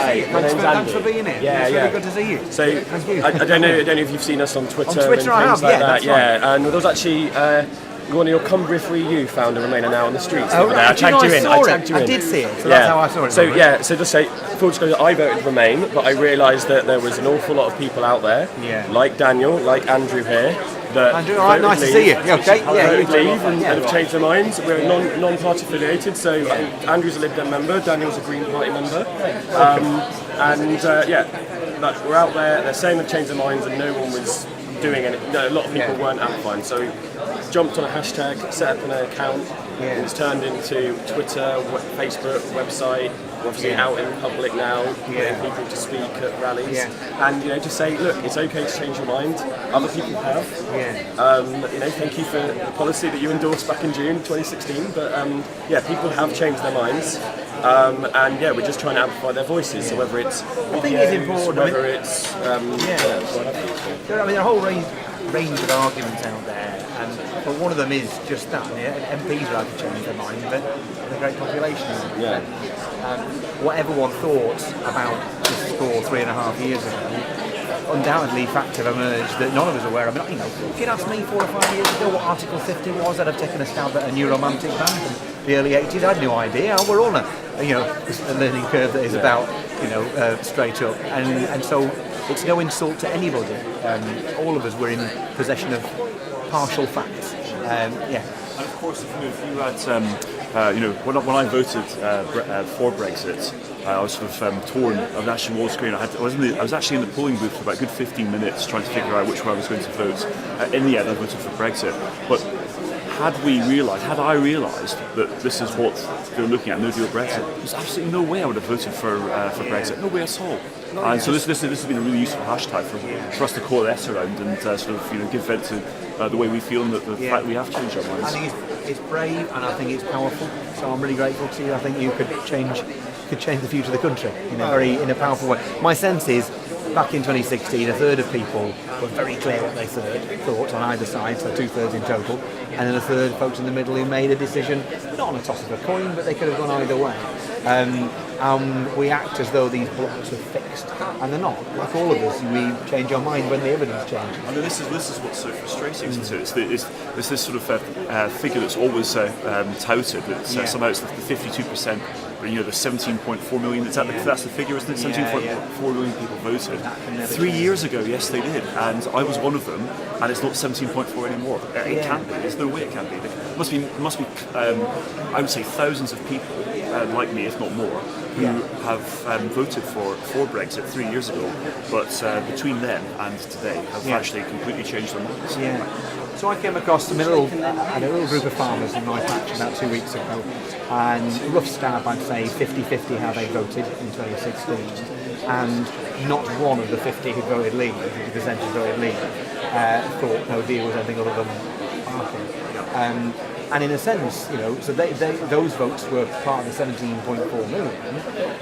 Hi, my name's Andy. Thanks for being here. Yeah, it's really good to see you. So, thank you. I don't know if you've seen us on Twitter. On Twitter, and things like that. that's right. And there was actually one of your Cumbria Free You found a Remainer Now on the streets. Oh, I tagged you in. I did see it. So that's how I saw it. So just say, full disclosure, I voted Remain, but I realised that there was an awful lot of people out there, like Daniel, like Andrew here. Andrew, all right, nice to see you. Okay, leave and have changed their minds. We're non-party affiliated, so I think Andrew's a LibDem member, Daniel's a Green Party member, we're out there. They're saying they've changed their minds, and no one was doing it. No, a lot of people weren't amplifying. So jumped on a hashtag, set up an account. It's turned into Twitter, Facebook, website. We're obviously out in public now, getting people to speak at rallies, and just say, look, it's okay to change your mind. Other people have. Thank you for the policy that you endorsed back in June 2016. But people have changed their minds, and we're just trying to amplify their voices. So whether it's I think it's important. Whether it's there are a whole range of arguments out there. But one of them is just that. MPs are allowed to change their mind, but the great population is. Whatever one thought about this score 3.5 years ago, undoubtedly facts have emerged that none of us are aware of. If you'd asked me 4 or 5 years ago what Article 50 was, I'd have taken a stab at a new romantic band in the early 80s. I had no idea. We're all on a learning curve that is about straight up, and so it's no insult to anybody. All of us were in possession of partial facts. And of course, if you had, when I voted for Brexit, I was sort of torn. I was actually wall screen. I was actually in the polling booth for about a good 15 minutes trying to figure out which way I was going to vote. In the end, I voted for Brexit. But had I realised that this is what they're looking at, no deal Brexit, there's absolutely no way I would have voted for Brexit. No way at all. And so this has been a really useful hashtag for us to coalesce around and sort of give vent to the way we feel and the fact we have changed our minds. I think it's brave and I think it's powerful. So I'm really grateful to you. I think you could change the future of the country in a powerful way. My sense is, back in 2016, a third of people were very clear what they thought on either side, so 2/3 in total, and then a third folks in the middle who made a decision, not on a toss of a coin, but they could have gone either way. We act as though these blocks are fixed, and they're not. Like all of us, we change our mind when the evidence changes. I mean, this is what's so frustrating, isn't it? It's this sort of figure that's always touted that somehow it's the 52%. The 17.4 million, that's the figure, isn't it? 17.4 million people voted. 3 years ago, yes, they did, and I was one of them, and it's not 17.4 anymore. It can't be. There's no way it can be. There must be. I would say thousands of people like me, if not more, who have voted for Brexit 3 years ago, but between then and today have actually completely changed their minds. So I came across a little group of farmers in my patch about 2 weeks ago, and rough stab, I'd say 50-50 how they voted in 2016, and not one of the 50 who voted Leave, 50% who voted Leave, thought no deal was anything other than barking. And in a sense, so those votes were part of the 17.4 million,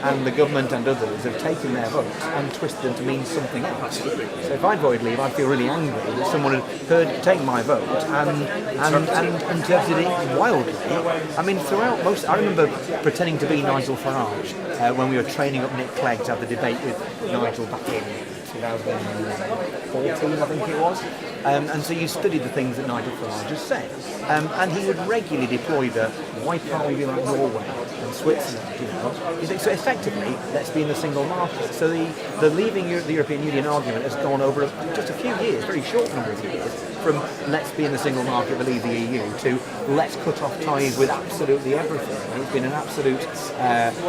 and the government and others have taken their votes and twisted them to mean something else. Absolutely. So if I'd voted Leave, I'd feel really angry that someone had taken my vote and interpreted it wildly. I mean, I remember pretending to be Nigel Farage when we were training up Nick Clegg to have the debate with Nigel back in 2014, I think it was. And so you studied the things that Nigel Farage has said. And he would regularly deploy the why can't we be like Norway and Switzerland, So effectively, let's be in the single market. So the leaving the European Union argument has gone over just a few years, very short number of years, from let's be in the single market but leave the EU to let's cut off ties with absolutely everything. And it's been an absolute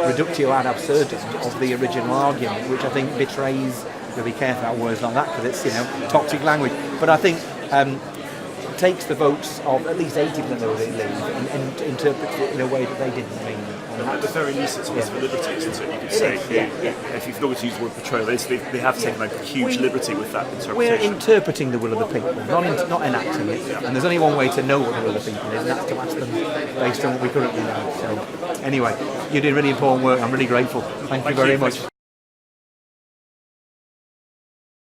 reductio ad absurdum of the original argument, which I think betrays. You'll be careful about words like that because it's toxic language. But I think takes the votes of at least 80% of those Leave and interprets it in a way that they didn't mean. At the very least, it's almost for liberty, isn't it? You could say, if you've not going to use the word betrayal, they have taken a huge liberty with that interpretation. We're interpreting the will of the people, not enacting it. And there's only one way to know what the will of the people is, and that's to ask them based on what we currently know. So, anyway, you're doing really important work. I'm really grateful. Thank you very much.